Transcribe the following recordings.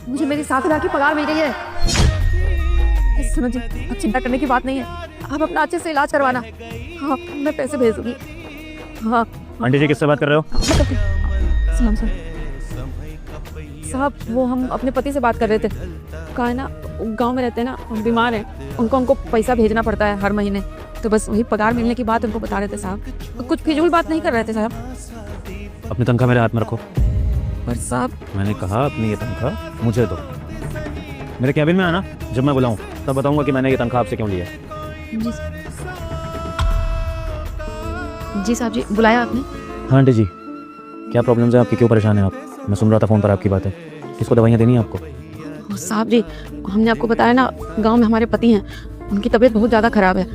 मुझे मेरी 7,000 की पगार मिल गई है। सुनो जी, अब चिंता करने की बात नहीं है, आप अपना अच्छे से इलाज करवाना। हाँ, मैं पैसे भेज दूंगी। हाँ आंटी जी किससे बात कर रहे हो? सलाम सर। साहब वो हम अपने पति से बात कर रहे थे। कहा है ना, गांव में रहते हैं ना, हम बीमार हैं, उनको पैसा भेजना पड़ता है हर महीने, तो बस वही पगार मिलने की बात उनको बता रहे थे साहब। कुछ फिजूल बात नहीं कर रहे थे साहब। अपनी तनख्वाह मेरे हाथ में रखो। पर साहब मैंने कहा अपनी ये तनख्वाह मुझे दो। मेरे कैबिन में आना, जब मैं बुलाऊं तब बताऊंगा कि मैंने ये तनख्वाह आपसे क्यों ली है। जी साहब जी, बुलाया आपने? हाँ आंटी जी, क्या प्रॉब्लम्स है आपकी, क्यों परेशान है आप? मैं सुन रहा था फ़ोन पर आपकी बातें। किसको दवाइयाँ देनी है आपको? साहब जी, हमने आपको बताया ना, गांव में हमारे पति हैं, उनकी तबीयत बहुत ज़्यादा ख़राब है।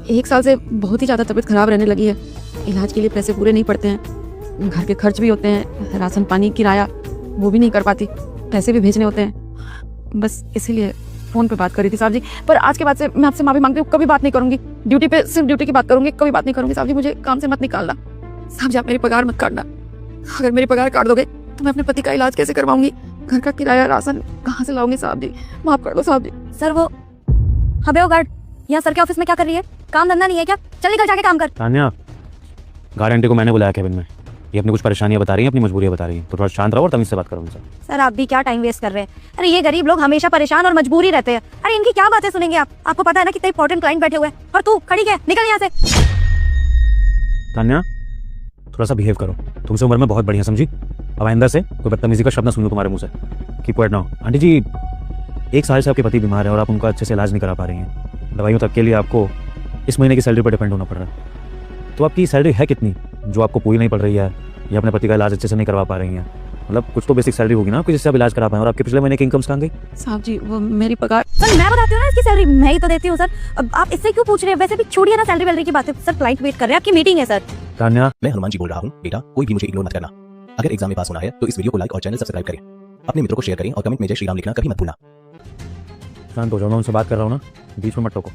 1 साल से बहुत ही ज़्यादा तबीयत ख़राब रहने लगी है। इलाज के लिए पैसे पूरे नहीं पड़ते हैं, घर के खर्च भी होते हैं, राशन पानी किराया वो भी नहीं कर पाती, पैसे भी भेजने होते हैं। बस इसीलिए फ़ोन पे बात करी थी साहब जी। पर आज के बाद से मैं आपसे माफ़ी मांगती हूँ, कभी बात नहीं करूँगी। ड्यूटी पे सिर्फ ड्यूटी की बात करूँगी, कभी बात नहीं करूँगी साहब जी। मुझे काम से मत निकालना साहब जी, आप मेरी पगार मत काटना। अगर मेरी पगार काट दोगे तो मैं अपने पति का इलाज कैसे करवाऊंगी? घर का किराया राशन कहाँ से लाऊंगी साहब जी? माफ कर दो साहब जी। सर वो हबे गार्ड यहाँ सर के ऑफिस में क्या कर रही है? काम धंधा नहीं है क्या? चल निकल जाके काम कर। तान्या, गार्ड आंटी को मैंने बुलाया कैबिन में, ये अपनी कुछ परेशानियां बता रही हैं, अपनी मजबूरियां बता रही हैं, तो थोड़ा शांत रहो और तमीज से बात करो उनसे। सर आप भी क्या टाइम वेस्ट कर रहे हैं? अरे ये गरीब लोग हमेशा परेशान और मजबूरी रहते हैं। अरे इनकी क्या बातें सुनेंगे आप? आपको पता है ना कितने इंपॉर्टेंट क्लाइंट बैठे हुए हैं, और तू खड़ी है, निकल यहाँ से। तान्या, थोड़ा सा बिहेव करो, तुमसे उम्र में बहुत बढ़िया, समझी? अब आइंदा से कोई बदतमीजी का शब्द ना सुनो तुम्हारे मुंह से। Keep quiet now. आंटी जी, 1 साल से आपके पति बीमार है और आप उनका अच्छे से इलाज नहीं करा पा रही हैं। दवाइयों तक के लिए आपको इस महीने की सैलरी पर डिपेंड होना पड़ रहा है। तो आपकी सैलरी है कितनी जो आपको पूरी नहीं पड़ रही है, या अपने पति का इलाज अच्छे से नहीं करवा पा रही हैं? मतलब कुछ तो बेसिक सैलरी होगी ना आपकी, जिससे आप इलाज करा पाएं। और आपके पिछले महीने की इनकम कहाँ गई? साहब जी वो मेरी पगार सर मैं बताती हूँ ना, इसकी सैलरी मैं ही तो देती हूँ सर। अब आप इससे क्यों पूछ रहे हैं? वैसे भी छोड़िए ना सैलरी वैलरी की बातें। सर क्लाइंट वेट कर रहे हैं, आपकी मीटिंग है सर। तान्या, मैं हनुमान जी बोल रहा हूँ। बेटा कोई भी मुझे इग्नोर मत करना। अगर एग्जाम में पास होना है तो इस वीडियो को लाइक और चैनल सब्सक्राइब करें। अपने मित्रों को शेयर करें और कमेंट में जय श्री राम लिखना कभी मत भूलना। शांत हो जाओ, मैं उनसे बात कर रहा हूँ ना, बीच में मत टोको।